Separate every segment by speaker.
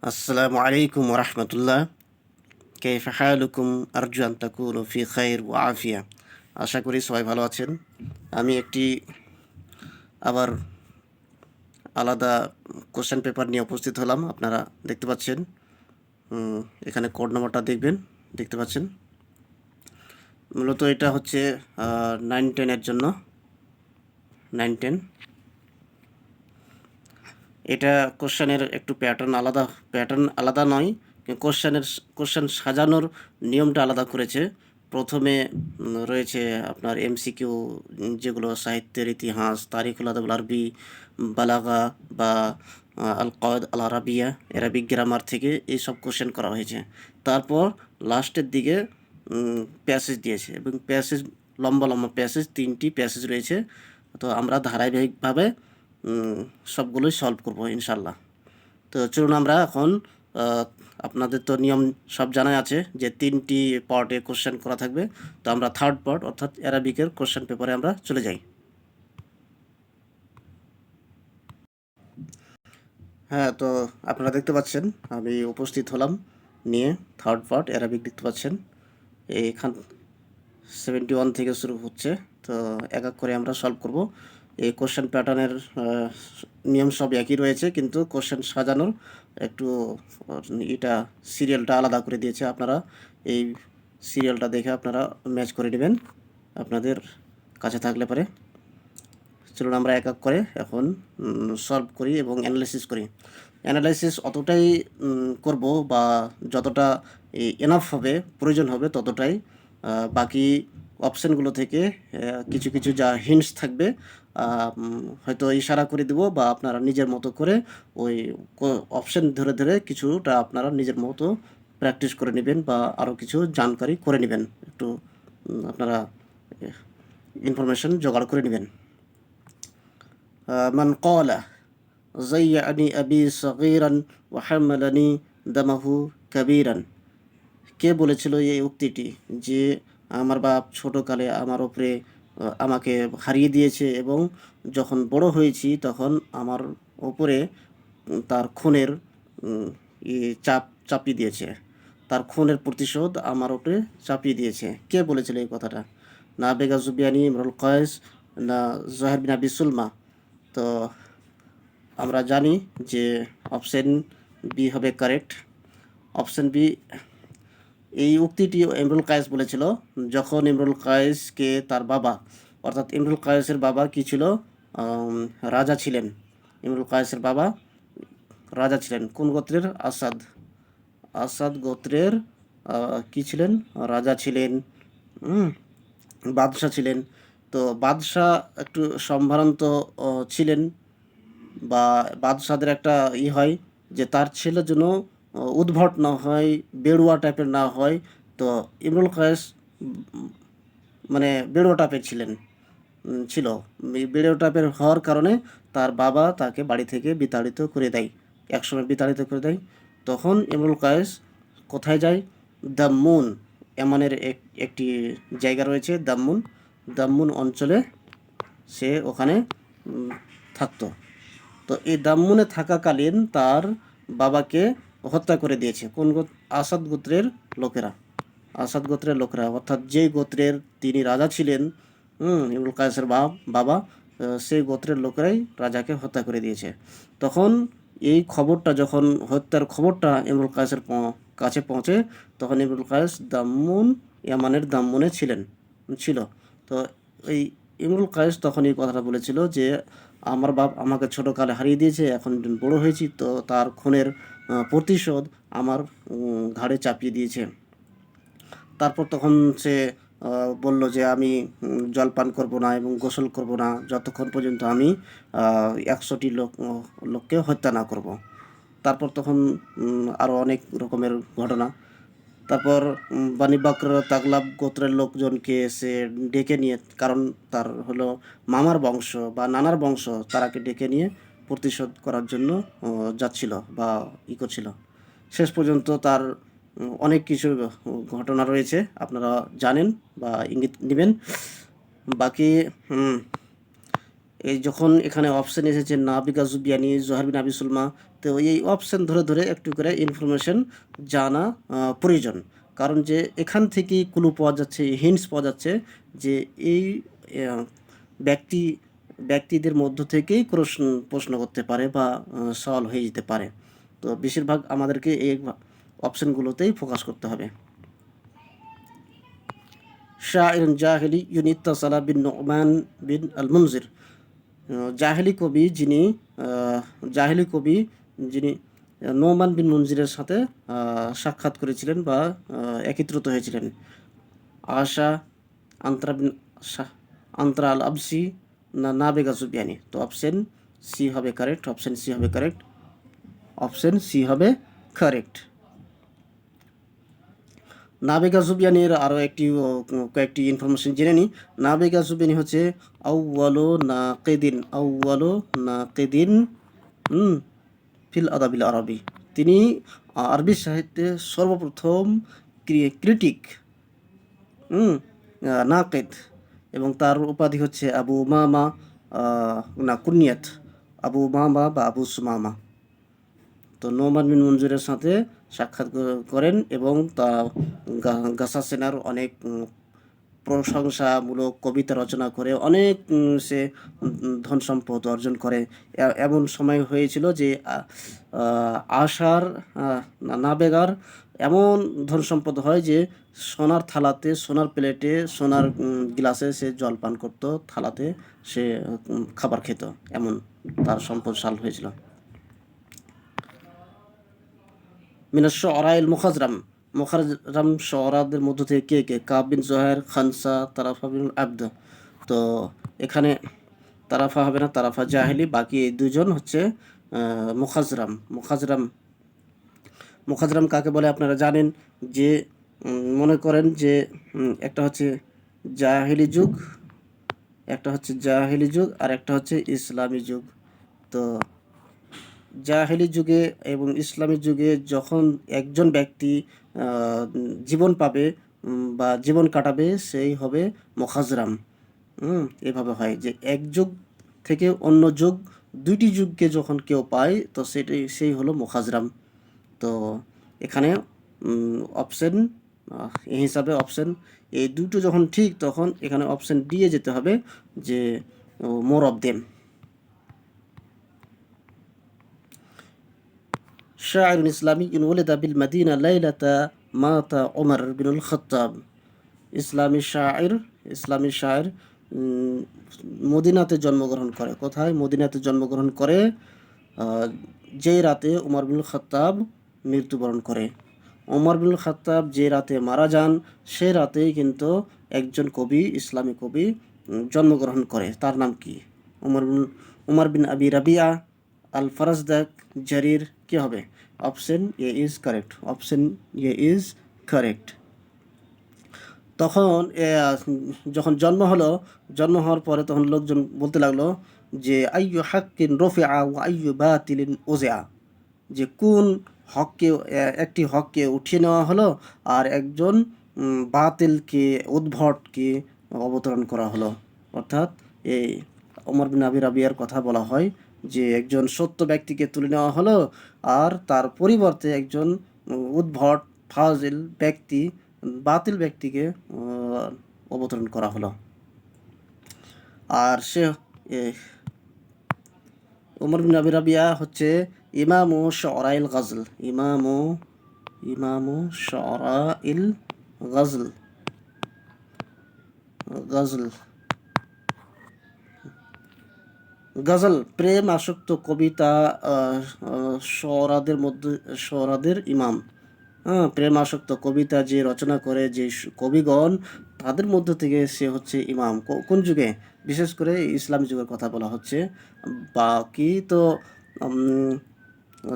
Speaker 1: আসসালামু আলাইকুম ওরহমতুল্লাহ। কাইফা হালুকুম? আরজু আন তাকুনু ফি খাইর ওয়া আফিয়া। আশা করি সবাই ভালো আছেন। আমি একটি আবার আলাদা কোশ্চেন পেপার নিয়ে উপস্থিত হলাম। আপনারা দেখতে পাচ্ছেন, এখানে কোড নাম্বারটা দেখতে পাচ্ছেন। মূলত এটা হচ্ছে 9-10-এর জন্য। 9-10 এটা কোশ্চেনের একটু প্যাটার্ন আলাদা নয়, কোশ্চেন সাজানোর নিয়মটা আলাদা করেছে। প্রথমে রয়েছে আপনার এমসিকিউ, যেগুলো সাহিত্যের ইতিহাস, তারিখুল আদব আরবি, বালাগা বা আল কওয়ায়েদ আল আরাবিয়া, অ্যারাবিক গ্রামার থেকে এইসব কোশ্চেন করা হয়েছে। তারপর লাস্টের দিকে প্যাসেজ দিয়েছে, এবং প্যাসেজ লম্বা লম্বা প্যাসেজ, 3টি প্যাসেজ রয়েছে। তো আমরা ধারাবাহিকভাবে সবগুলোই সলভ করব ইনশাল্লাহ। তো চলুন আমরা এখন, আপনাদের তো নিয়ম সব জানাই আছে যে 3টি পার্টে কোশ্চেন করা থাকবে। তো আমরা থার্ড পার্ট অর্থাৎ অ্যারাবিকের কোশ্চেন পেপারে আমরা চলে যাই। হ্যাঁ, তো আপনারা দেখতে পাচ্ছেন আমি উপস্থিত হলাম নিয়ে। থার্ড পার্ট অ্যারাবিক দেখতে পাচ্ছেন, এইখান 71 থেকে শুরু হচ্ছে। তো এক এক করে আমরা সলভ করব। এই কোশ্চেন প্যাটার্নের নিয়ম সব একই রয়েছে, কিন্তু কোশ্চেন সাজানোর একটু এটা সিরিয়ালটা আলাদা করে দিয়েছে। আপনারা এই সিরিয়ালটা দেখে আপনারা ম্যাচ করে নেবেন আপনাদের কাছে থাকলে পরে। চলুন আমরা এক এক করে এখন সলভ করি এবং অ্যানালাইসিস করি। অ্যানালাইসিস অতটাই করব, বা যতটা এনাফ হবে, প্রয়োজন হবে ততটাই। বাকি অপশানগুলো থেকে কিছু কিছু যা হিন্টস থাকবে, হয়তো ইশারা করে দেব, বা আপনারা নিজের মতো করে ওই অপশান ধরে ধরে কিছুটা আপনারা নিজের মতো প্র্যাকটিস করে নেবেন, বা আরও কিছু জানকারি করে নেবেন, একটু আপনারা ইনফরমেশন জোগাড় করে নেবেন। মান ক্বালা যায়্যানি আবি সগীরান ওয়া হামালানি দামাহু কাবীরান। কে বলেছিল এই উক্তিটি, যে আমার বাপ ছোটকালে আমার ওপরে আমাকে হারিয়ে দিয়েছে, এবং যখন বড় হয়েছি তখন আমার ওপরে তার খুনের চাপ চাপিয়ে দিয়েছে, তার খুনের প্রতিশোধ আমার ওপরে চাপিয়ে দিয়েছে। কে বলেছিল এই কথাটা? না বেগা জুবিয়ানি, ইমরুল কয়েস, না জহের বিন আবি সুলমা। তো আমরা জানি যে অপশন বি হবে কারেক্ট। Option B. এই উক্তিটি ইমরুল কায়েস বলেছিল, যখন ইমরুল কায়েসকে তার বাবা, অর্থাৎ ইমরুল কায়েসের বাবা কি ছিল? রাজা ছিলেন। ইমরুল কায়েসের বাবা রাজা ছিলেন। কোন গোত্রের? আসাদ। আসাদ গোত্রের কি ছিলেন? রাজা ছিলেন, বাদশাহ ছিলেন। তো বাদশাহ একটু সম্ভ্রান্ত ছিলেন, বা বাদশাদের একটা হয় যে তার ছেলে যেন উদ্ভট না হয়, বেড়ুয়া টাইপের না হয়। তো ইমরুল কায়েস মানে বেড়ুয়া টাইপের ছিল। বেড়ুয়া টাইপের হওয়ার কারণে তার বাবা তাকে বাড়ি থেকে বিতাড়িত করে দেয়, একসময় বিতাড়িত করে দেয়। তখন ইমরুল কায়েস কোথায় যায়? দাম্মুন, এমনের একটি জায়গা রয়েছে দাম্মুন। দাম্মুন অঞ্চলে সে ওখানে থাকতো। তো এই দাম্মুনে থাকাকালীন তার বাবাকে হত্যা করে দিয়েছে কোন আসাদ গোত্রের লোকেরা। আসাদ গোত্রের লোকেরা, অর্থাৎ যেই গোত্রের তিনি রাজা ছিলেন, ইমরুল কায়েসের বাবা, সেই গোত্রের লোকেরাই রাজাকে হত্যা করে দিয়েছে। তখন এই খবরটা, যখন হত্যার খবরটা ইমরুল কায়েসের কাছে পৌঁছে, তখন ইমরুল কায়েস ইয়ামানের দাম্মুনে ছিল। তো এই ইমরুল কায়েস তখন এই কথাটা বলেছিল যে আমার বাপ আমাকে ছোটোকালে হারিয়ে দিয়েছে, এখন বড় হয়েছি, তো তার খুনের প্রতিশোধ আমার ঘাড়ে চাপিয়ে দিয়েছে। তারপর তখন সে বলল যে আমি জলপান করব না এবং গোসল করব না যতক্ষণ পর্যন্ত আমি 100টি লোককে হত্যা না করব। তারপর তখন আরও অনেক রকমের ঘটনা। তারপর বানি বকর তাগলাব গোত্রের লোকজনকে সে ডেকে নিয়ে, কারণ তার হলো মামার বংশ বা নানার বংশ, তারাকে ডেকে নিয়ে প্রতিশোধ করার জন্য যাচ্ছিল বা করছিল। শেষ পর্যন্ত তার অনেক কিছু ঘটনা রয়েছে, আপনারা জানেন বা ইঙ্গিত নেবেন। বাকি এই যখন এখানে অপশন এসেছে নাবিকা জুবিয়ানি, জোহার বিন আবি সুলমা, তো এই অপশন ধরে ধরে একটু করে ইনফরমেশন জানা প্রয়োজন, কারণ যে এখান থেকেই ক্লু পাওয়া যাচ্ছে, হিন্টস পাওয়া যাচ্ছে যে এই আহ, ব্যক্তি ব্যক্তিদের মধ্য থেকেই প্রশ্ন প্রশ্ন করতে পারে বা সলভ হয়ে যেতে পারে। তো বেশিরভাগ আমাদেরকে এই অপশনগুলোতেই ফোকাস করতে হবে। শাইরুন জাহিলি ইউনিত্তাসালা বিন নু'মান বিন আল মুনজির, জাহেলি কবি যিনি জাহেলি কবি যিনি নোমান বিন মুনজিরের সাথে সাক্ষাৎ করেছিলেন বা একত্রিত হয়েছিলেন। আশা আন্ত্রা বিন আন্ত্রা আল আবসি না নাবেগা জুবিয়ানি। তো অপশন সি হবে কারেক্ট, অপশন সি হবে কারেক্ট, অপশন সি হবে কারেক্ট। নাবিগা জুবিয়ানির আরও কয়েকটি ইনফরমেশন জেনে নিই। নাবিগা জুবিয়ানি হচ্ছে আউওয়ালু নাকিদিন, আউওয়ালু নাকিদিন ফিল আদাবিল আরবি। তিনি আরবি সাহিত্যে সর্বপ্রথম ক্রিটিক, নাকিদ, এবং তার উপাধি হচ্ছে আবু মামা, না কুনিয়াত আবু মামা বা আবু সুমামা। তো নোমান বিন মঞ্জুরের সাথে সাক্ষাৎ করেন এবং তা গাসাসেনার অনেক প্রশংসামূলক কবিতা রচনা করে অনেক সে ধন সম্পদ অর্জন করে। এমন সময় হয়েছিল যে আশার নাবেগার এমন ধন সম্পদ হয় যে সোনার থালাতে, সোনার প্লেটে, সোনার গ্লাসে সে জল পান করত, থালাতে সে খাবার খেত, এমন তার সম্পদশাল হয়েছিল। মিনাস শুআরাইল মুখাজরাম, মুখাজরাম শুআরাদের মধ্য থেকে কে কে? কাব বিন জুহাইর, খানসা, তারাফা বিন আবদ। তো এখানে তারাফা হবে না, তারাফা জাহেলি, বাকি এই দুজন হচ্ছে মুখাজরাম। মুখাজরাম কাকে বলে আপনারা জানেন, যে মনে করেন যে একটা হচ্ছে জাহেলি যুগ, একটা হচ্ছে জাহেলি যুগ, আর একটা হচ্ছে ইসলামী যুগ। তো জাহেলি যুগে এবং ইসলামী যুগে যখন একজন ব্যক্তি জীবন পাবে বা জীবন কাটাবে, সেই হবে মুখাজরাম। এভাবে হয় যে এক যুগ থেকে অন্য যুগ, দুইটি যুগকে যখন কেউ পায় তো সেই হলো মুখাজরাম। তো এখানে অপশন এই হিসাবে অপশন এই দুটো যখন ঠিক, তখন এখানে অপশন দিয়ে যেতে হবে যে মোর অফ দেম। শায়রুন ইসলামী ওলিদা বিল মাদিনা লাইলাতা মাতা ওমর বিনুল খত্তাব। ইসলামী শায়ের মদিনাতে জন্মগ্রহণ করে। কোথায়? মদিনাতে জন্মগ্রহণ করে যেই রাতে উমর বিনুল খত্তাব মৃত্যুবরণ করে। উমর বিনুল খত্তাব যে রাতে মারা যান, সে রাতেই কিন্তু একজন কবি, ইসলামী কবি জন্মগ্রহণ করে। তার নাম কি? উমর বিন আবি রাবিয়া, আল ফারাজদাক, জারির। কি হবে? Option A is correct, option A is correct. তখন যখন জন্ম হওয়ার পরে তখন লোকজন বলতে লাগলো যে আইয়ু হাক্কিন রফিআ ওয়া আইয়ু বাতিলিন উজিআ, যে কোন একটি হককে উঠিয়ে নেওয়া হলো আর একজন বাতিলকে, উদ্ভটকে অবতরণ করা হলো। অর্থাৎ এই ওমর বিন আবি রাবিয়ার কথা বলা হয় যে একজন সত্য ব্যক্তিকে তুলে নেওয়া হলো আর তার পরিবর্তে একজন উদ্ভট, ফাজিল ব্যক্তি, বাতিল ব্যক্তিকে অবতরণ করা হলো। আর সে ওমর বিন আবি রাবিয়া হচ্ছে ইমামু শুআরাইল গজল, ইমামু শুআরাইল গজল, গজল প্রেম আসক্ত কবিতা শুআরাদের ইমাম। প্রেম আসক্ত কবিতা যে রচনা করে যে কবিগণ, তাদের মধ্য থেকে সে হচ্ছে ইমাম। কোন যুগে? বিশেষ করে ইসলাম যুগের কথা বলা হচ্ছে। বাকি তো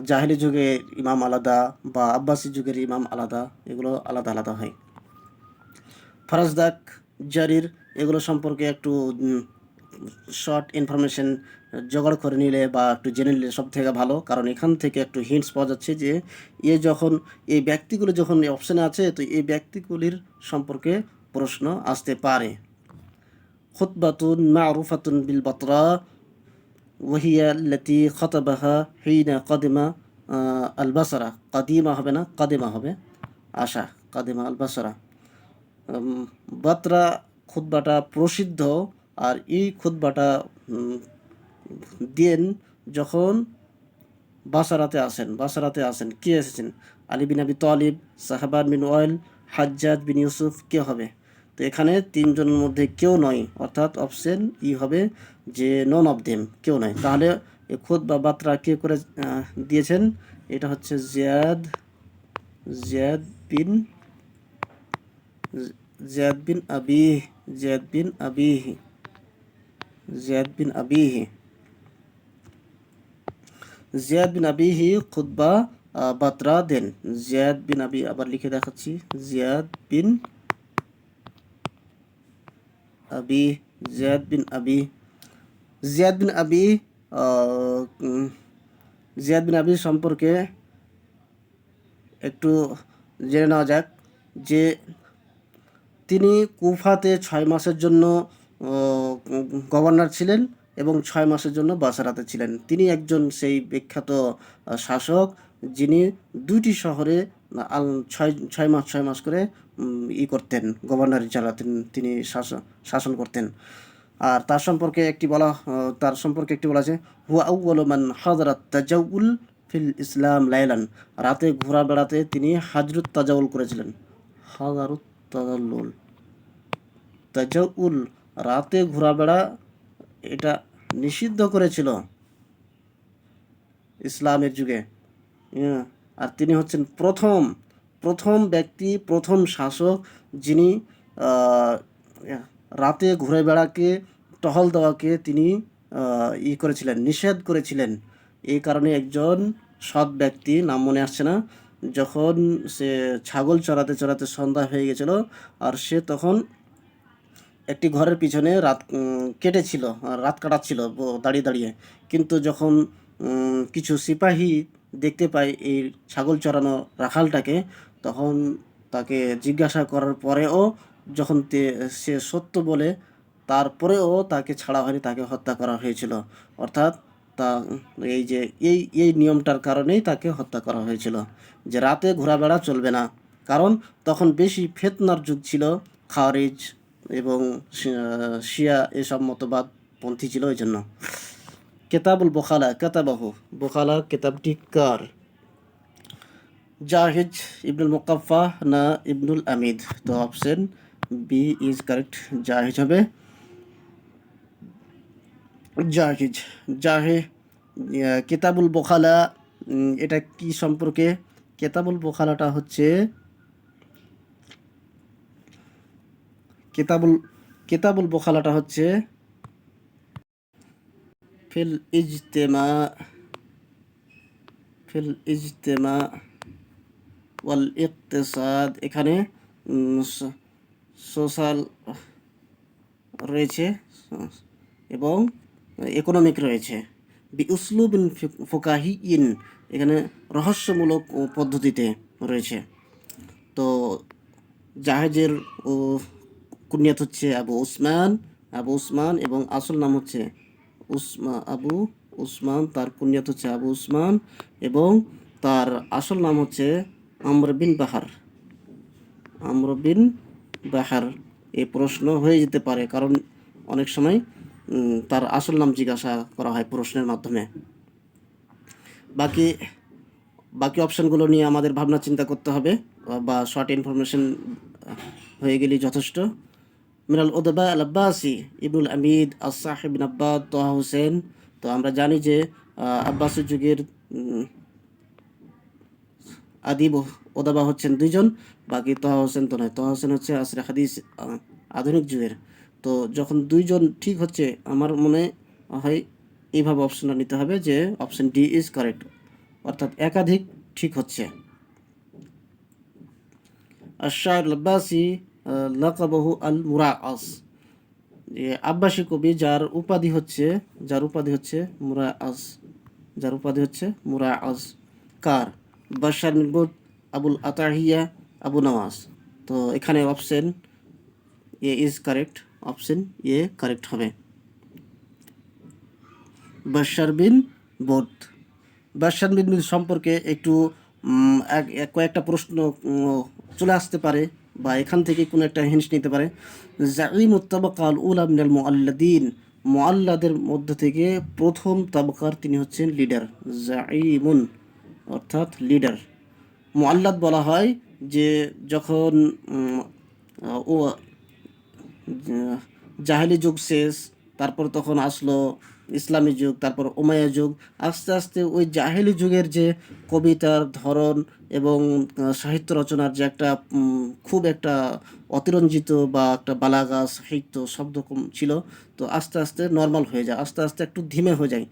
Speaker 1: জাহেলি যুগের ইমাম আলাদা বা আব্বাসি যুগের ইমাম আলাদা, এগুলো আলাদা আলাদা হয়। ফারাজদাক, জারির, এগুলো সম্পর্কে একটু শর্ট ইনফরমেশন জোগাড় করে নিলে বা একটু জেনে নিলে সব থেকে ভালো, কারণ এখান থেকে একটু হিন্টস পাওয়া যাচ্ছে যে এই ব্যক্তিগুলো যখন এই অপশানে আছে, তো এই ব্যক্তিগুলির সম্পর্কে প্রশ্ন আসতে পারে। খুতবাতুন মারুফাতুন বিল বাতরা ওয়াহিয়া আল্লাতী খাতাবাহা হিনা কাদিমা আল বাসরা, কাদিমা হবে না, কাদিমা হবে, আশা, কাদিমা আল বাসরা। বাতরা খুতবাটা প্রসিদ্ধ, আর এই খুতবাটা দেন যখন বাসারাতে আসেন। কে এসেছেন? আলী বিন আবি তালিব, সাহাবান বিন ওয়াইল, হাজ্জাজ বিন ইউসুফ। কে হবে? তো এখানে তিনজনের মধ্যে কেউ নয়, অর্থাৎ অপশন ই হবে যে নন অফ দেম, কেউ নয়। তাহলে এই খুদ বা বাত্রা কে করে দিয়েছেন? এটা হচ্ছে জিয়াদ বিন জিয়াদ বিন আবি জিয়াদ বিন আবিহি জিয়াদ বিন আবিহি জিয়াদ বিন আবিহি খুতবা বাতরা দেন। জিয়াদ বিন আবি, আবার লিখে দেখাচ্ছি, জিয়াদ বিন আবি জিয়াদ বিন আবি জিয়াদ বিন আবি জিয়াদ বিন আবি সম্পর্কে একটু জেনে নেওয়া যাক যে তিনি কুফাতে 6 মাসের জন্য গভর্নর ছিলেন এবং 6 মাসের জন্য বাসারাতে ছিলেন। তিনি একজন সেই বিখ্যাত শাসক, যিনি দুইটি শহরে ছয় মাস করে করতেন, গভর্নর চালাতেন, তিনি শাসন করতেন। আর তার সম্পর্কে একটি বলা আছে, হুয়া আউয়ালু মান হাযারাত তাজাউল ফিল ইসলাম লাইলান। রাতে ঘোরা বেড়াতে তিনি হাজরুত তাজাউল করেছিলেন। হাজারুত তাজাল্লুল, তাজাউল, রাতে ঘোরাবেড়া, এটা নিষিদ্ধ করেছিল ইসলামের যুগে। আর তিনি হচ্ছেন প্রথম ব্যক্তি, প্রথম শাসক, যিনি রাতে ঘুরে বেড়াকে, টহল দেওয়াকে তিনি করেছিলেন, নিষেধ করেছিলেন। এই কারণে একজন সৎ ব্যক্তি, নাম মনে আসছে না, যখন সে ছাগল চড়াতে চড়াতে সন্ধ্যা হয়ে গেছিল, আর সে তখন একটি ঘরের পিছনে কেটেছিল, রাত কাটাচ্ছিল দাঁড়িয়ে দাঁড়িয়ে। কিন্তু যখন কিছু সিপাহী দেখতে পায় এই ছাগল চড়ানো রাখালটাকে, তখন তাকে জিজ্ঞাসা করার পরেও যখন সে সত্য বলে, তারপরেও তাকে ছাড়া হয়নি, তাকে হত্যা করা হয়েছিল। অর্থাৎ তা এই যে এই নিয়মটার কারণেই তাকে হত্যা করা হয়েছিল, যে রাতে ঘোরাবেড়া চলবে না। কারণ তখন বেশি ফিতনার যুগ ছিল, খারিজ এবং শিয়া এসব মতবাদ পন্থী ছিল, ওই জন্য। কেতাবুল বোখালা, কেতাবাহু, বোখালা কেতাবটি কার? জাহিজ ইবনুল মুকাফফা না ইবনুল আমিদ? তো অপশন বি ইজ কারেক্ট, জাহিজ হবে। জাহিজ, জাহে কেতাবুল বোখালা, এটা কি সম্পর্কে? কেতাবুল বোখালাটা হচ্ছে কেতাবুল বোখালাটা হচ্ছে ফিল ইজতেমা ওয়াল ইকতিসাদ। এখানে সোশ্যাল রয়েছে এবং ইকোনমিক রয়েছে। বি উসলুবিন ফুকাহিয়িন, এখানে রহস্যমূলক পদ্ধতিতে রয়েছে। তো জাহেজের কুনিয়াত হচ্ছে আবু উসমান এবং আসল নাম হচ্ছে আবু উসমান, তার কুনিয়াত হচ্ছে আবু উসমান এবং তার আসল নাম হচ্ছে আমর বিন বাহার। এই প্রশ্ন হয়ে যেতে পারে, কারণ অনেক সময় তার আসল নাম জিজ্ঞাসা করা হয় প্রশ্নের মাধ্যমে। বাকি অপশানগুলো নিয়ে আমাদের ভাবনা চিন্তা করতে হবে, বা শর্ট ইনফরমেশন হয়ে গেলেই যথেষ্ট। মিনাল উদবা আল আব্বাসি ইবনুল আমিদ, আস-সাহিব বিন আব্বাদ, তোহা হোসেন। তো আমরা জানি যে আব্বাসের যুগের আদিব ওদাবা হচ্ছেন 2 জন, বাকি তোহা হোসেন তো নয়। তোহা হোসেন হচ্ছে আসরে হাদিস, আধুনিক যুগের। তো যখন 2 জন ঠিক হচ্ছে, আমার মনে হয় এইভাবে অপশনটা নিতে হবে যে অপশন ডি ইজ কারেক্ট, অর্থাৎ একাধিক ঠিক হচ্ছে। আশ-শাইর আল-আব্বাসি লাকাবাহু আল মুরাআস, যে আব্বাসী কবি যার উপাধি হচ্ছে মুরাআস, কার? বাশার বিন বুর্দ, আবুল আতাহিয়া, আবু নওয়াজ। তো এখানে option A is correct, option A correct হবে। বাশার বিন বুর্দ। বাশার বিন বুর্দ সম্পর্কে একটু কয়েকটা প্রশ্ন চলে আসতে পারে, বা এখান থেকে কোনো একটা হিন্টস নিতে পারে। জাঈমুত তাবাকা আল উলা মিনাল মুআল্লাদিন, মুআল্লাদের মধ্য থেকে প্রথম তাবকার তিনি হচ্ছেন লিডার। জাঈমুন অর্থাৎ লিডার। মুআল্লাদ বলা হয় যে যখন ও জাহেলি যুগ শেষ, তারপর তখন আসলো ইসলামী যুগ, তারপর উমাইয়া যুগ। আস্তে আস্তে ওই জাহেলি যুগের যে কবিতার ধরন এবং সাহিত্য রচনার যে একটা খুব একটা অতিরঞ্জিত বা একটা বালাগা সাহিত্য শব্দ ছিল, তো আস্তে আস্তে নর্মাল হয়ে যায়, আস্তে আস্তে একটু ধীমে হয়ে যায়,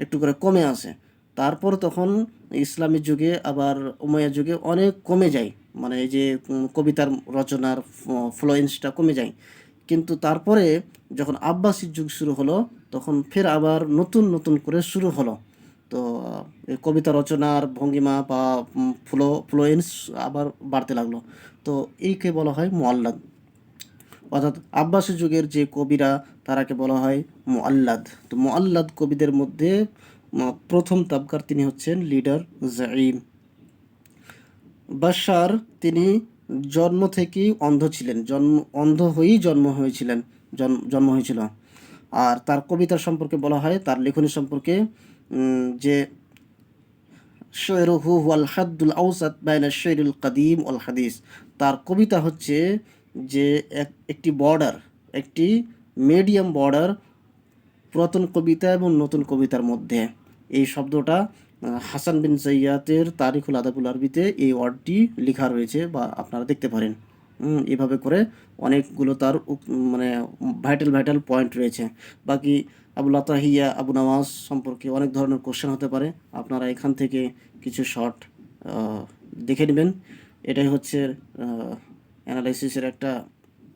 Speaker 1: একটু করে কমে আসে। তারপর তখন ইসলামী যুগে আবার উমাইয়া যুগে অনেক কমে যায়, মানে এই যে কবিতার রচনার ফ্লুয়েন্সটা কমে যায়। কিন্তু তারপরে যখন আব্বাসির যুগ শুরু হলো, তখন ফের আবার নতুন নতুন করে শুরু হলো। তো এই কবিতা রচনার ভঙ্গিমা বা ফ্লুয়েন্স আবার বাড়তে লাগলো। তো এইকে বলা হয় মুআল্লাদ। অর্থাৎ আব্বাসী যুগের যে কবিরা তারাকে বলা হয় মুআল্লাদ। তো মুআল্লাদ কবিদের মধ্যে প্রথম তাবকার তিনি হচ্ছেন লিডার, জাঈম। বাশার তিনি জন্ম থেকেই অন্ধ ছিলেন, অন্ধ হয়েই জন্ম হয়েছিল। আর তার কবিতা সম্পর্কে বলা হয়, তার লেখনী সম্পর্কে যে শয়রুহু ওয়াল হাদ্দুল আওসাত বাইনা শয়রুল কাদিম ওয়াল হাদিস, তার কবিতা হচ্ছে যে একটি বর্ডার, একটি মিডিয়াম বর্ডার পুরাতন কবিতা এবং নতুন কবিতার মধ্যে। এই শব্দটা হাসান বিন সাইয়াতের তারিখুল আদাবুল আরবিতে এই ওয়ার্ডটি লেখা রয়েছে, বা আপনারা দেখতে পারেন। এভাবে করে অনেকগুলো তার মানে ভাইটাল পয়েন্ট রয়েছে। বাকি আবুল আতাহিয়া, আবু নওয়াজ সম্পর্কে অনেক ধরনের কোশ্চেন হতে পারে, আপনারা এখান থেকে কিছু শর্ট দেখে নেবেন। এটাই হচ্ছে অ্যানালাইসিসের একটা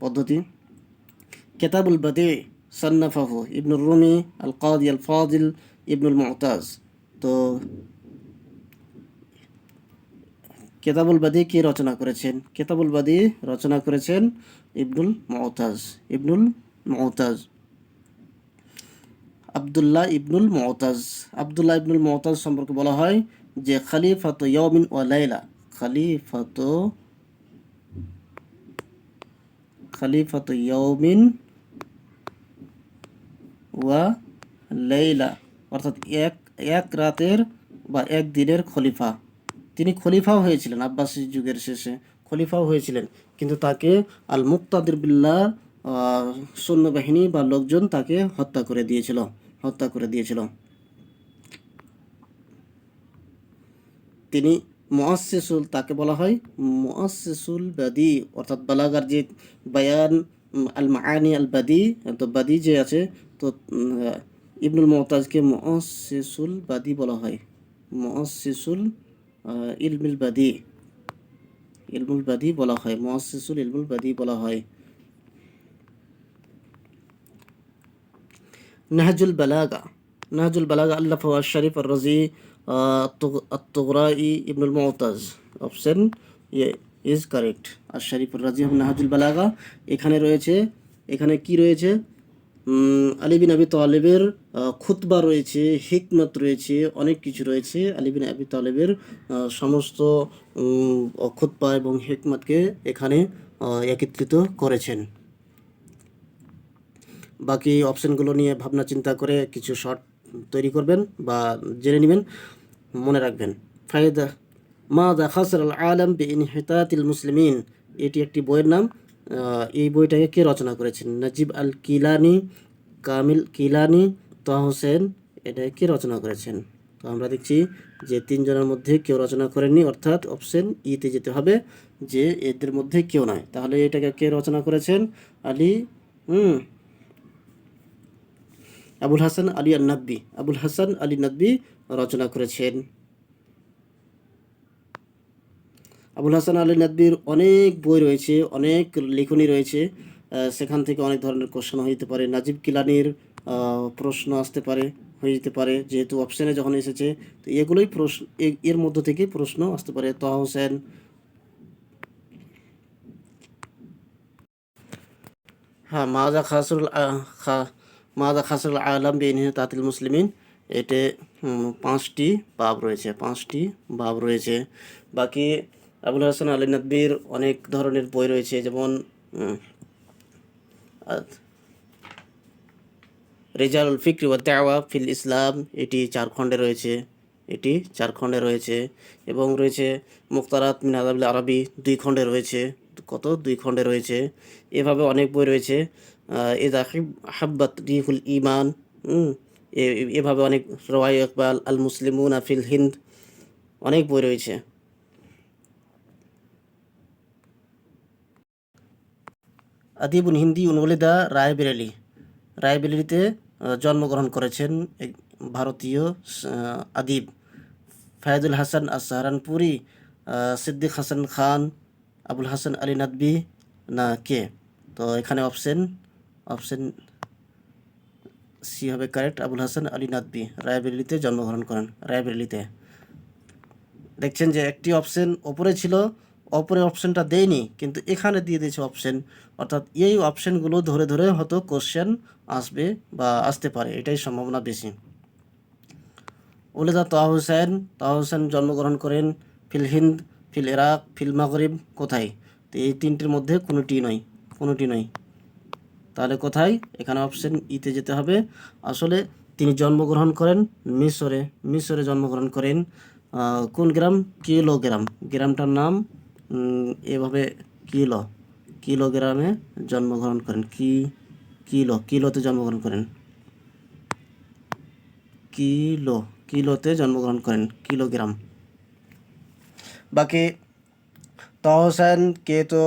Speaker 1: পদ্ধতি। কেতাবুল বাদী সান্নাফাহু ইবনুর রুমি আল কাদি আল ফাদিল ইবনুল মুতাজ। তো কেতাবুল বাদী কে রচনা করেছেন? কেতাবুল বাদী রচনা করেছেন ইবনুল মুতাজ আবদুল্লাহ ইবনুল মুতাজ। আবদুল্লাহ ইবনুল মুতাজ সম্পর্কে বলা হয় যে খলিফাতু ইয়াউমিন ওয়া লাইলা, খলিফাতু ইয়াউমিন ওয়া লাইলা, অর্থাৎ এক রাতের বা এক দিনের খলিফা। তিনি খলিফাও হয়েছিলেন, আব্বাসী যুগের শেষে খলিফাও হয়েছিলেন, কিন্তু তাকে আল মুক্তাদির বিল্লাহ সৈন্যবাহিনী বা লোকজন তাকে হত্যা করে দিয়েছিল। তিনি মুআসসিসুল, তাকে বলা হয় মুআসসিসুল বাদি, অর্থাৎ বালাগার যে বায়ান আল মাআনি আল বাদি, তো বাদি যে আছে, তো ইবনুল মুতাজকে মুআসসিসুল বাদি বলা হয়, মুআসসিসুল ইলমুল বাদি বলা হয়, মুআসসিসুল ইলমুল বাদি বলা হয়। নাহজুল বালাগা আল্লাফ শরীফ আর রাজি আত-তুগরাই ইবনুল মুতাজ। Option A is correct. আর শরীফ আর রাজি নাহজুল বালাগা। এখানে কি রয়েছে? আলী বিন আবি তালেবের খুতবা রয়েছে, হিকমত রয়েছে, অনেক কিছু রয়েছে। আলী বিন আবি তালেবের সমস্ত খুতবা এবং হিকমতকে এখানে একত্রিত করেছেন। বাকি অপশনগুলো নিয়ে ভাবনা চিন্তা করে কিছু শর্ট তৈরি করবেন বা জেনে নেবেন, মনে রাখবেন। ফায়দা মাযা খাসার আল আলাম বিইনহিতাতিল মুসলিমিন, এটি একটি বইয়ের নাম। এই বইটাকে কে রচনা করেছেন? নাজিব আল কিলানি, কামিল কিলানি, তাহা হোসেন। এটা কে রচনা করেছেন? তো আমরা দেখছি যে তিনজনের মধ্যে কেউ রচনা করেননি, অর্থাৎ অপশন ইতে যেতে হবে যে এদের মধ্যে কেউ নয়। তাহলে এটাকে কে রচনা করেছেন? আবুল হাসান আলী নদভী রচনা করেছেন। আবুল হাসান আলী নদভীর অনেক বই রয়েছে, অনেক লেখনী রয়েছে, সেখান থেকে অনেক ধরনের কোশ্চেন হইতে পারে। নাজিব কিলানির প্রশ্ন হয়ে যেতে পারে, যেহেতু অপশানে যখন এসেছে, তো এগুলোই প্রশ্ন, এর মধ্য থেকে প্রশ্ন আসতে পারে। তাহা হোসেন, হ্যাঁ, মাযা খাসারুল মাদা খাসরুল আলম বিইনহিতাতিল মুসলিমিন, এতে 5টি বাব রয়েছে, 5টি বাব রয়েছে। বাকি আবুল হাসান আলী নদভীর অনেক ধরনের বই রয়েছে, যেমন রেজালুল ফিকরি ওয়া দাওয়া ফিল ইসলাম, এটি 4 খণ্ডে রয়েছে, এটি 4 খণ্ডে রয়েছে। এবং রয়েছে মুখতারাত মিন আদাবিল আরবি, 2 খণ্ডে রয়েছে। কত? 2 খণ্ডে রয়েছে। এভাবে অনেক বই রয়েছে। ইযা হাব্বাত রিহুল ঈমান, এভাবে অনেক, রওয়ায়ে ইকবাল, আল মুসলিমুনা ফিল হিন্দ, অনেক বই রয়েছে। আদিবুন হিন্দি উনওয়ালিদা রায়বেরেলি, রায়বেরেলিতে জন্মগ্রহণ করেছেন এক ভারতীয় আদিব ফায়দুল হাসান আস-সাহারানপুরি, সিদ্দিক হাসান খান, আবুল হাসান আলী নদভী, না কে? তো এখানে অপশন সি হবে কারেক্ট, আবুল হাসান আলী নদভী রায়বেরেলিতে জন্মগ্রহণ করেন, রায়বেরেলিতে। দেখছেন যে একটি অপশন ওপরে ছিল, অপরে অপশনটা দেয়নি, কিন্তু এখানে দিয়ে দিয়েছে অপশন, অর্থাৎ এই অপশনগুলো ধরে ধরে হয়তো কোশ্চেন আসবে বা আসতে পারে, এটাই সম্ভাবনা বেশি। ওলেদা তাহা হোসেন জন্মগ্রহণ করেন ফিল হিন্দ, ফিল ইরাক, ফিল মাগরিব, কোথায়? তো এই তিনটির মধ্যে কোনোটি নয়। তাহলে কোথায়? এখানে অপশন ইতে যেতে হবে। আসলে তিনি জন্মগ্রহণ করেন মিশরে জন্মগ্রহণ করেন। কোন গ্রাম? কিলোগ্রাম, গ্রামটার নাম এভাবে কিলোগ্রামে জন্মগ্রহণ করেন, কিলোতে জন্মগ্রহণ করেন, কিলোতে জন্মগ্রহণ করেন, কিলোগ্রাম। বাকি তাহা হোসেনকে তো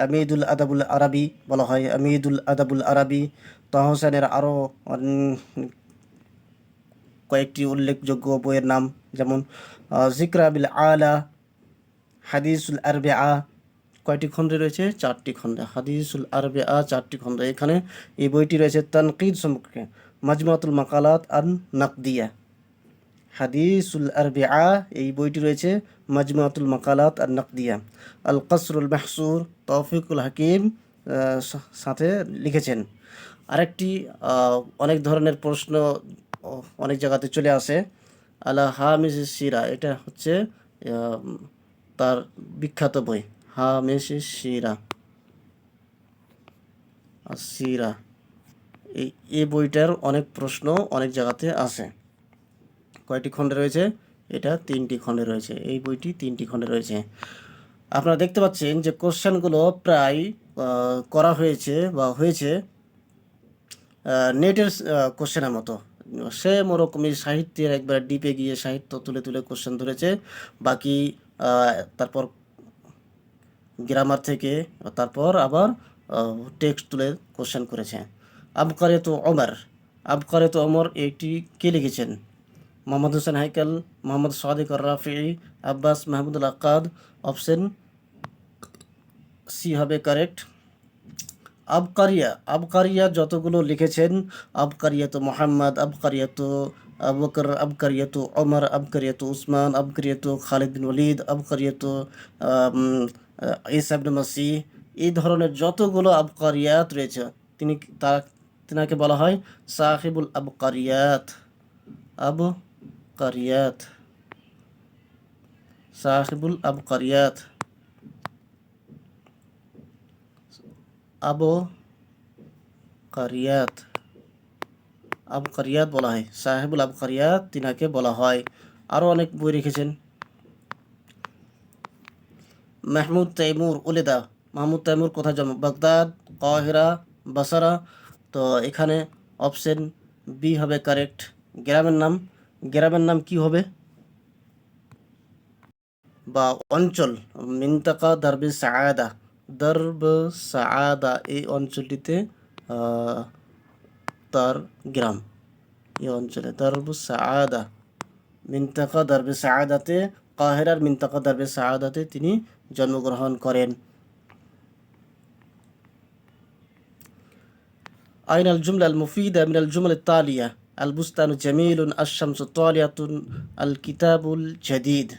Speaker 1: আমিদুল আদাবুল আরবি বলা হয়, আমিদুল আদাবুল আরবি। তাহা হোসেনের আরও কয়েকটি উল্লেখযোগ্য বইয়ের নাম, যেমন জিকরা বিল আলা, হাদিসুল আরবিআ, কয়টি খণ্ডে রয়েছে? 4টি খণ্ডে। হাদিসুল আরবিআ 4টি খণ্ড। এখানে এই বইটি রয়েছে তানকিদ সম্পর্কে, মাজমুআতুল মাকালাত আন নাকদিয়া। হাদিসুল আরবিআ, এই বইটি রয়েছে মাজমুআতুল মাকালাত আন নাকদিয়া। আল কসরুল মাহসুর, তৌফিকুল হাকিম সাথে লিখেছেন। আরেকটি অনেক ধরনের প্রশ্ন অনেক জায়গাতে চলে আসে, আলা হামিজ সিরা, এটা হচ্ছে তার বিখ্যাত বই, হামিজ সিরা, সিরা। এই বইটার অনেক প্রশ্ন অনেক জায়গাতে আসে। কয়টি খণ্ডে রয়েছে? এটা 3টি খণ্ডে রয়েছে, এই বইটি 3টি খণ্ডে রয়েছে। আপনারা দেখতে পাচ্ছেন যে কোশ্চেনগুলো প্রায় করা হয়েছে বা হয়েছে নেটের কোশ্চেনের মতো, সেম ওরকমই সাহিত্যের একবার ডিপে গিয়ে সাহিত্য তুলে তুলে কোশ্চেন ধরেছে। বাকি তারপর গ্রামার থেকে, তারপর আবার টেক্সট তুলে কোশ্চেন করেছে। আবকারিয়াত ওমর, এটি কে লিখেছেন? মোহাম্মদ হোসেন হাইকাল, মোহাম্মদ সাদিক আর রাফি, আব্বাস মাহমুদুল আক্কাদ। অপশন সি হবে কারেক্ট। আবকারিয়া যতগুলো লিখেছেন, আবকারিয়াত মোহাম্মদ, আবকারিয়াত আবু বকর, আবকারিয়াত ওমর, আবকারিয়াত উসমান, আবকারিয়াত খালিদ বিন ওয়ালিদ, আবকারিয়াত ঈসা ইবনে মাসিহ, এই ধরনের যতগুলো আবকারিয়াত রয়েছে, তিনাকে বলা হয় সাহিবুল আবকারিয়াত, সাহিবুল আবকারিয়াত, আবকারিয়াত বলা হয়, সাহেবুল আবকারিয়াত তিনাকে বলা হয়। আরও অনেক বই লিখেছেন। মাহমুদ তাইমুর কোথায় জন্ম? বাগদাদ, কাহিরা, বাসারা। তো এখানে অপশন বি হবে কারেক্ট। গ্রামের নাম কি হবে বা অঞ্চল? মিন্তাকা দারবে সাআদা, এই অঞ্চলটিতে তার গ্রাম, এই অঞ্চলে দারবুস সাআদা, মিন্তাকা দারবে সাআদাতে, কাহিরার মিন্তাকা দারবে সাআদাতে তিনি জন্মগ্রহণ করেন। আইন আল জুমলা আল মুফিদা মিনাল জুমাল তালিয়া, আল বুস্তানু জামিলুন, আশ-শামসু তালিয়াতুন, আল কিতাবুল জাদিদ।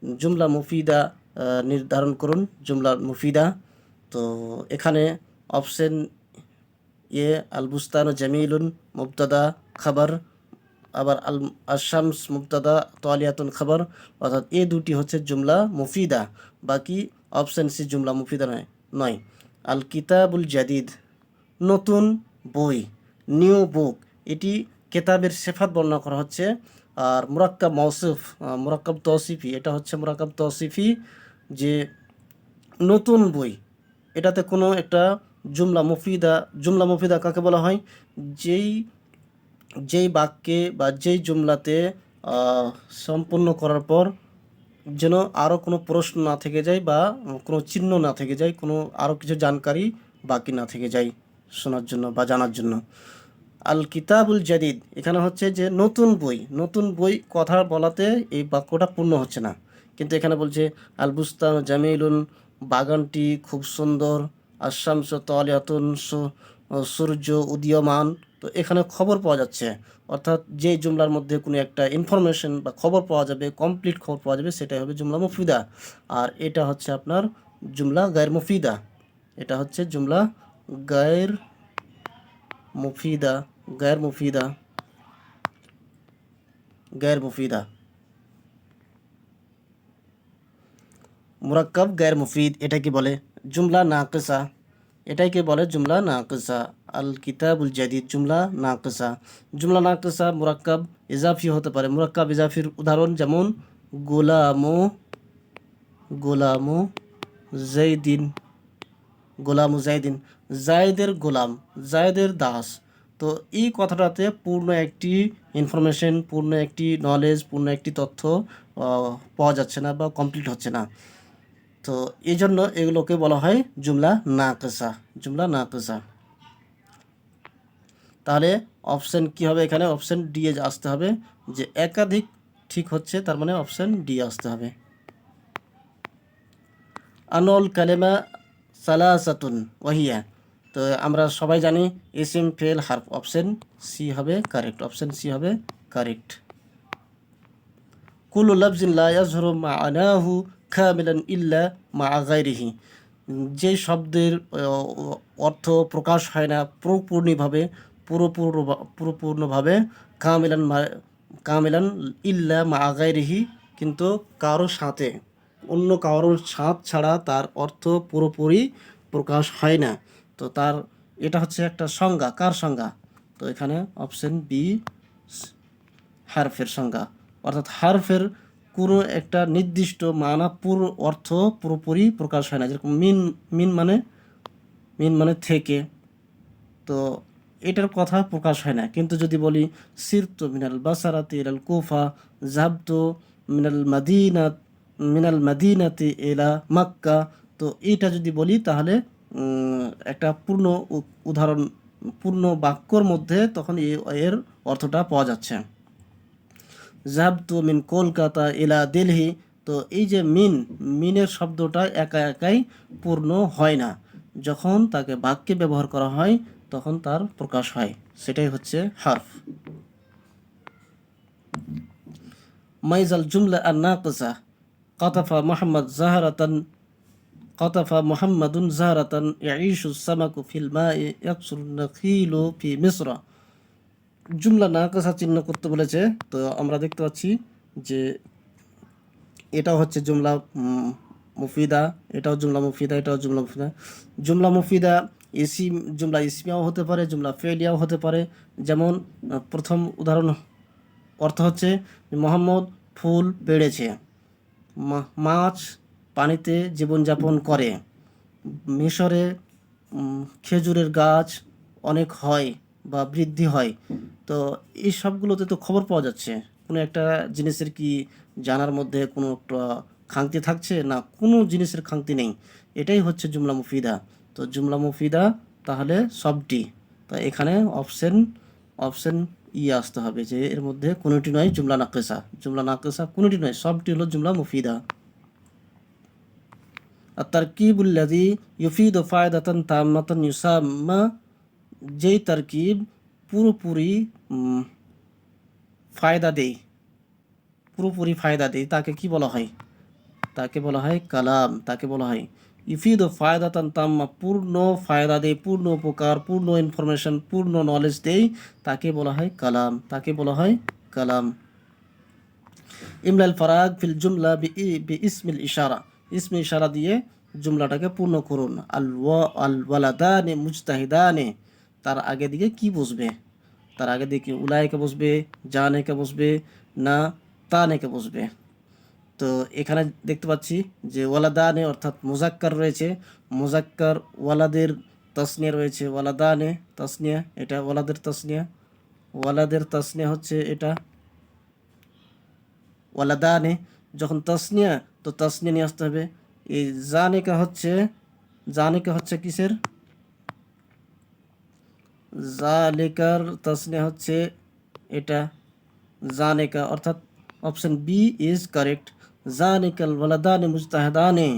Speaker 1: জুমলা মুফিদা নির্ধারণ করুন, জুমলা মুফিদা। তো এখানে অপশন আল বুস্তান জামিলুন মুবতাদা খাবার, আবার আশামস মুবতাদা তালিয়াতুন খাবার, অর্থাৎ এ দুটি হচ্ছে জুমলা মুফিদা, বাকি অপশন সি জুমলা মুফিদা নয়। আল কিতাবুল জাদিদ, নতুন বই, নিউ বুক, এটি কেতাবের সেফাত বর্ণনা করা হচ্ছে। আর মুরাক্কাব মৌসুফ, মুরাক্কাব তৌসিফি, এটা হচ্ছে মুরাক্কাব তৌসিফি, যে নতুন বই, এটাতে কোনো একটা জুমলা মুফিদা কাকে বলা হয়? যেই যেই বাক্যে বা যেই জুমলাতে সম্পূর্ণ করার পর যেন আরও কোনো প্রশ্ন না থেকে যায় বা কোনো চিহ্ন না থেকে যায়, কোনো আরও কিছু জানকারি বাকি না থেকে যায় শোনার জন্য বা জানার জন্য। আল কিতাবুল জাদিদ, এখানে হচ্ছে যে নতুন বই কথা বলাতে এই বাক্যটা পূর্ণ হচ্ছে না, কিন্তু এখানে বলছে আল বুস্তান জামিলুন, বাগানটি খুব সুন্দর, আশামস তালিয়াতুন, সূর্য উদীয়মান। তো এখানে খবর পাওয়া যাচ্ছে, অর্থাৎ যে জুমলার মধ্যে কোনো একটা ইনফরমেশন বা খবর পাওয়া যাবে, কমপ্লিট খবর পাওয়া যাবে, সেটাই হবে জুমলা মুফিদা। আর এটা হচ্ছে আপনার জুমলা গায়ের মুফিদা, এটা হচ্ছে জুমলা গায়ের মুফিদা, গায়ের মুফিদা, গায়ের মুফিদা। মুরাক্কাব গায়ের মুফিদ এটাকে বলে জুমলা নাকিসা, এটাকে বলে জুমলা নাকিসা। আল কিতাবুল জাদিদ জুমলা নাকিসা। জুমলা নাকিসা মুরাক্কাব ইজাফি হতে পারে। মুরাক্কাব ইজাফির উদাহরণ যেমন গোলামু, গোলামু জাইদিন, গোলামু জাইদিন, জায়েদের গোলাম, জায়েদের দাস। তো এই কথাটাতে পূর্ণ একটি ইনফরমেশন, পূর্ণ একটি নলেজ, পূর্ণ একটি তথ্য পাওয়া যাচ্ছে না বা কমপ্লিট হচ্ছে না। তো এই জন্য এগুলোকে বলা হয় জুমলা নাকিসা, জুমলা নাকিসা। তাহলে অপশন কি হবে? এখানে অপশন ডি এ আসতে হবে, যে একাধিক ঠিক হচ্ছে, তার মানে অপশন ডি আসতে হবে। আনল কালেমা সালাসাতুন ওয়াহিয়া, তো আমরা সবাই জানি ইসিম ফেল হারফ, অপশন সি হবে কারেক্ট, অপশন সি হবে কারেক্ট। কুল্লু লাফজিন লা ইয়াজহুরু মা'নাহু কামিলান ইল্লা মা'a গায়রিহি, যে শব্দের অর্থ প্রকাশ হয় না পুরোপূর্ণভাবে, কামিলান ইল্লা মা'a গায়রিহি, কিন্তু কারো সাথে, অন্য কারোর সাথ ছাড়া তার অর্থ পুরোপুরি প্রকাশ হয় না। তো তার এটা হচ্ছে একটা সংজ্ঞা, কার সংজ্ঞা? তো এখানে অপশন বি হারফের সংজ্ঞা, অর্থাৎ হারফের কোনো একটা নির্দিষ্ট মানা পুরো অর্থ পুরোপুরি প্রকাশ হয় না। যেরকম মিন মানে থেকে, তো এটার কথা প্রকাশ হয় না। কিন্তু যদি বলি সিরতু মিনাল বাসারাতি ইলাল কুফা, যাবতু মিনাল মাদিনাতি ইলা মাক্কা, তো এটা যদি বলি তাহলে একটা পূর্ণ উদাহরণ, পূর্ণ বাক্যর মধ্যে তখন এর অর্থটা পাওয়া যাচ্ছে। যাবতু মিন কলকাতা ইলা দিল্লি, তো এই যে মিনের শব্দটা একা একাই পূর্ণ হয় না, যখন তাকে বাক্যে ব্যবহার করা হয় তখন তার প্রকাশ হয়, সেটাই হচ্ছে হারফ। মাইজাল জুমলা আর নাকিসা, কাতাফা মোহাম্মদ জাহারাতান, কাতাফা মোহাম্মদুন জাহারাতান ইয়াইশু সামাকু ফিল মাই ইয়াকসুর নাখিলু ফি মিসর। জুমলা নাকিসা চিহ্ন করতে বলেছে, তো আমরা দেখতে পাচ্ছি যে এটাও হচ্ছে জুমলা মুফিদা, এটাও জুমলা মুফিদা, এটাও জুমলা মুফিদা। জুমলা মুফিদা জুমলা ইসমিয়াও হতে পারে, জুমলা ফেলিয়াও হতে পারে। যেমন প্রথম উদাহরণ অর্থ হচ্ছে মোহাম্মদ ফুল পেড়েছে, মাছ পানিতে জীবনযাপন করে, মিশরে খেজুরের গাছ অনেক হয় বা বৃদ্ধি হয়। তো এই সবগুলোতে তো খবর পাওয়া যাচ্ছে, কোনো একটা জিনিসের কি জানার মধ্যে কোনো একটা খামতি থাকছে না, কোনো জিনিসের খামতি নেই, এটাই হচ্ছে জুমলা মুফিদা। তো জুমলা মুফিদা তাহলে সবটি, তো এখানে অপশন আসতে হবে, যে এর মধ্যে কোনোটি নয় জুমলা নাকিসা, জুমলা নাকিসা কোনোটি নয়, সবটি হলো জুমলা মুফিদা। আর তারকিবুল্লাযী ইউফিদু ফায়দাতান তাম্মাতান ইউসাম্মা, যেই তারকিব পুরোপুরি ফায়দা দেয়, পুরোপুরি ফায়দা দেয়, তাকে কি বলা হয়? তাকে বলা হয় কালাম, তাকে বলা হয় ইফিদু ফায়দাতান তাম্মা, পূর্ণ ফায়দা দেয়, পূর্ণ উপকার, পূর্ণ ইনফরমেশন, পূর্ণ নলেজ দেয়, তাকে বলা হয় কালাম, তাকে বলা হয় কালাম। ইমলাল ফারাগ ফিল জুমলা বি ইসমিল ইশারা, ইসমে ইশারা দিয়ে জুমলাটাকে পূর্ণ করুন। আল ওয়ালাদানে মুজতাহিদানে, তার আগে দিকে কি বসবে? তার আগে দিকে উলায়কে বসবে, জানেকে বসবে, না তানেকে বসবে? তো এখানে দেখতে পাচ্ছি যে ওয়ালাদানে অর্থাৎ মুজাক্কার রয়েছে, মুজাক্কার ওয়ালাদের তাসনিয়া রয়েছে, ওয়ালাদানে তাসনিয়া, এটা ওয়ালাদের তাসনিয়া, ওয়ালাদের তাসনিয়া হচ্ছে এটা ওয়ালাদানে। যখন তাসনিয়া, তো তাসনিয়া নিয়ে আসতে হবে। এই জানেকা হচ্ছে, জানেকা হচ্ছে কিসের? জালেকার তাসনিয়া হচ্ছে এটা জানেকা, অর্থাৎ অপশন বি ইজ কারেক্ট। জানেকাল ওয়ালাদানে মুজতাহিদানে,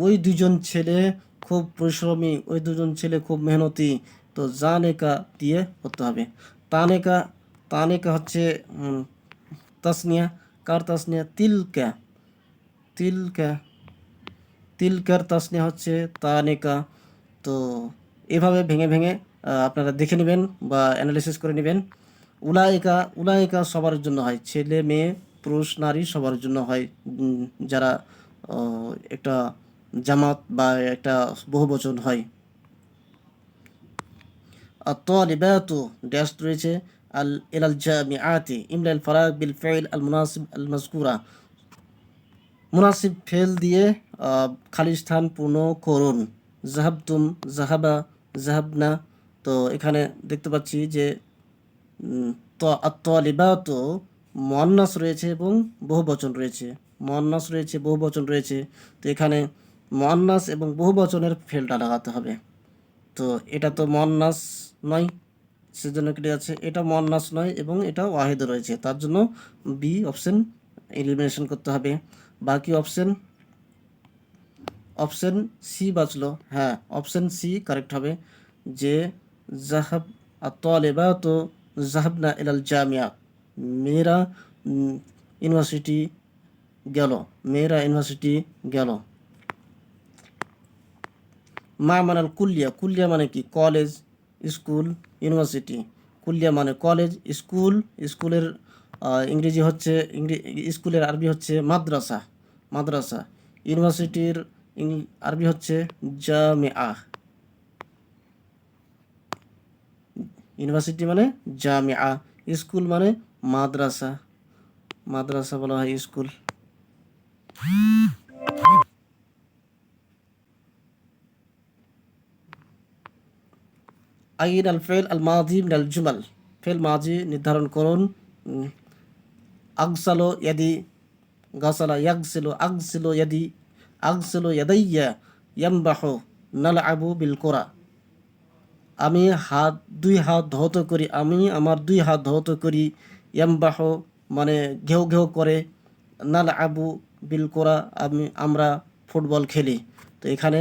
Speaker 1: ওই দুজন ছেলে খুব পরিশ্রমী, ওই দুজন ছেলে খুব মেহনতি, তো জানেকা দিয়ে হতে হবে। তানেকা, তানেকা হচ্ছে তাসনিয়া, কার তাসনিয়া? তিলকা, তিলকা, তিলকার তাসনিয়া হচ্ছে তানেকা। তো এভাবে ভেঙে ভেঙে আপনারা দেখে নেবেন বা অ্যানালিসিস করে নেবেন। উলায়িকা, উলায়িকা সবার জন্য হয়, ছেলে মেয়ে পুরুষ নারী সবার জন্য হয়, যারা একটা জামাত বা একটা বহুবচন হয়। الطالبات ড্যাশ রয়েছে আল ইলাল জামিআতি ইমলাল ফারাগ বিল ফাইল আল মুনাসিব আল মাযকুরা, মুনাসিব ফেল দিয়ে খালি স্থান পূর্ণ করুন। জাহাবতুম, জাহাবা, জাহাবনা। তো এখানে দেখতে পাচ্ছি যে আত-তালিবাত মুয়ান্নাস রয়েছে এবং বহুবচন রয়েছে, মুয়ান্নাস রয়েছে, বহুবচন রয়েছে। তো এখানে মুয়ান্নাস এবং বহুবচনের ফেলটা লাগাতে হবে। তো এটা তো মুয়ান্নাস নয়, সেজন্য কেটে আছে। এটা মুয়ান্নাস নয় এবং এটা ওয়াহিদ রয়েছে, তার জন্য বি অপশন এলিমিনেশন করতে হবে। বাকি অপশন, অপশন সি বাঁচলো। হ্যাঁ, অপশন সি কারেক্ট হবে যে জাহাব আত-তালিবাত জাহাবনা ইলাল জামিয়া, মেয়েরা ইউনিভার্সিটি গেল, মেয়েরা ইউনিভার্সিটি গেল। মা মানাল কুলিয়া, কুলিয়া মানে কি? College, school, university. কুলিয়া মানে কলেজ, স্কুল, স্কুলের ইংরেজি হচ্ছে, স্কুলের আরবি হচ্ছে মাদ্রাসা, মাদ্রাসা। ইউনিভার্সিটির আরবি হচ্ছে জামিআ, ইউনিভার্সিটি মানে জামিআ, স্কুল মানে মাদ্রাসা, মাদ্রাসা বলা হয় স্কুল। আইন আল ফেল আল মাদি মিনাল জুমাল, ফেল মাজি নির্ধারণ করুন। আগসালো ইয়াদি, গাসালা ইয়াগসিলু, আগসিলু ইয়াদি, আগসিলু ইয়াদাইয়া, ইয়ামবাহু, নালআবু বিল কোরা। আমি হাত, দুই হাত ধৌত করি, আমি আমার দুই হাত ধৌত করি। ইয়ামবাহ মানে ঘেউ ঘেউ করে, নালআবু বিল কোরা আমরা ফুটবল খেলি। তো এখানে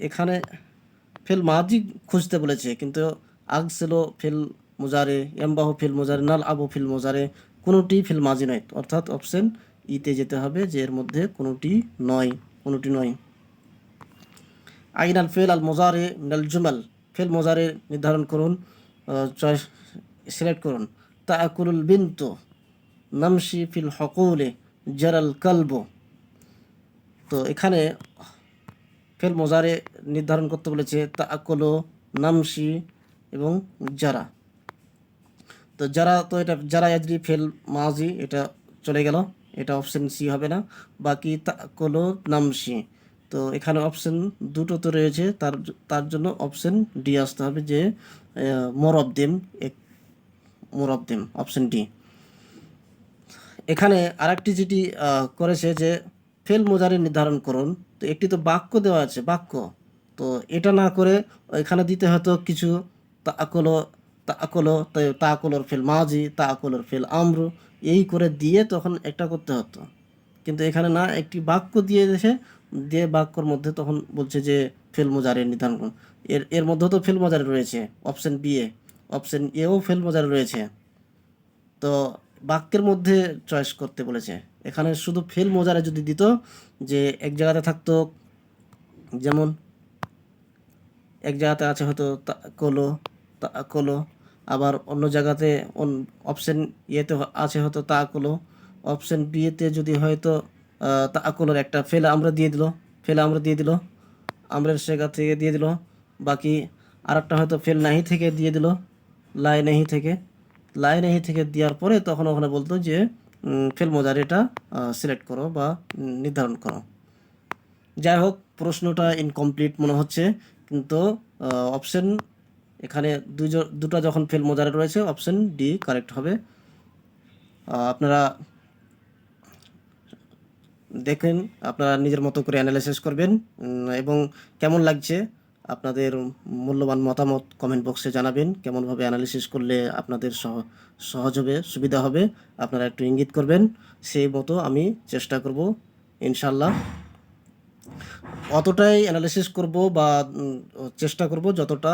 Speaker 1: এখানে ফিল মাজি খুঁজতে বলেছে, কিন্তু আগসিলো ফিল মুজারে, ইয়ামবাহু ফিল মুজারে, নালআবু ফিল মুজারে, কোনোটি ফিল মাজি নয়, অর্থাৎ অপশন ইতে যেতে হবে যে এর মধ্যে কোনোটি নয়, কোনোটি নয়। আইন আল ফেল আল মোজারে মিনাল জুমাল, ফেল মোজারে নির্ধারণ করুন, চয়েস সিলেক্ট করুন। তাআকুলুল বিনতু, নামশি ফিল হকুলে, জারাল কালবু। তো এখানে ফেল মোজারে নির্ধারণ করতে বলেছে তাআকুলু, নামশি এবং যারা। তো যারা, তো এটা যারা ইয়াজরি ফেল মাজি, এটা চলে গেল, এটা অপশন সি হবে না। বাকি তাআকুলু, নামশি। তো এখানে অপশন দুটো তো রয়েছে, তার তার জন্য অপশন ডি আসতে হবে যে more of them, more of them, option D. এখানে আরেকটি যেটি করেছে যে ফেল মোজারে নির্ধারণ করুন। তো একটি তো বাক্য দেওয়া আছে, বাক্য, তো এটা না করে এখানে দিতে হতো কিছু তাআকুলু, তাআকুলু, তাআকুলুর ফেল মাজি, তাআকুলুর ফেল আমরু, এই করে দিয়ে তখন একটা করতে হতো। কিন্তু এখানে না, একটি বাক্য দিয়ে দেশে, দিয়ে বাক্যর মধ্যে তখন বলছে যে ফেল মোজারে নির্ধারণ করুন। এর এর মধ্যে তো ফেল মোজারে রয়েছে, অপশন বি এ, অপশন এও ফেল মোজারে রয়েছে। তো বাক্যের মধ্যে চয়েস করতে বলেছে। এখানে শুধু ফেল মোজারে যদি দিত, যে এক জায়গাতে থাকতো যেমন এক জায়গাতে আছে হয়তো তাকলো, আবার অন্য জায়গাতে অপশন ইয়েতে আছে হয়তো তাকলো, অপশন বিয়েতে যদি হয়তো তাকলোর একটা ফেল আমরা দিয়ে দিল, আমরের জায়গা থেকে দিয়ে দিল, বাকি আরেকটা হয়তো ফেল নাহি থেকে দিয়ে দিল, লাই নাহি থেকে দেওয়ার পরে তখন ওখানে বলতো যে ফেল মোজারেটা সিলেক্ট করো বা নির্ধারণ করো। যাই হোক, প্রশ্নটা ইনকমপ্লিট মনে হচ্ছে, কিন্তু অপশন এখানে দুটা যখন ফেল মোজারে রয়েছে, অপশন ডি কারেক্ট হবে। আপনারা দেখেন, আপনারা নিজের মতো করে অ্যানালাইসিস করবেন, এবং কেমন লাগছে আপনাদের মূল্যবান মতামত কমেন্ট বক্সে জানাবেন। কেমনভাবে অ্যানালিসিস করলে আপনাদের সহজ হবে, সুবিধা হবে, আপনারা একটু ইঙ্গিত করবেন, সেই মতো আমি চেষ্টা করব ইনশাল্লাহ। অতটাই অ্যানালিসিস করব বা চেষ্টা করব যতটা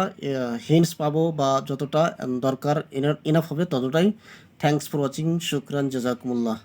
Speaker 1: হিন্টস পাবো বা যতটা দরকার ইনাফ হবে ততটাই। থ্যাংকস ফর ওয়াচিং, শুকরান, জাজাকুমুল্লাহ।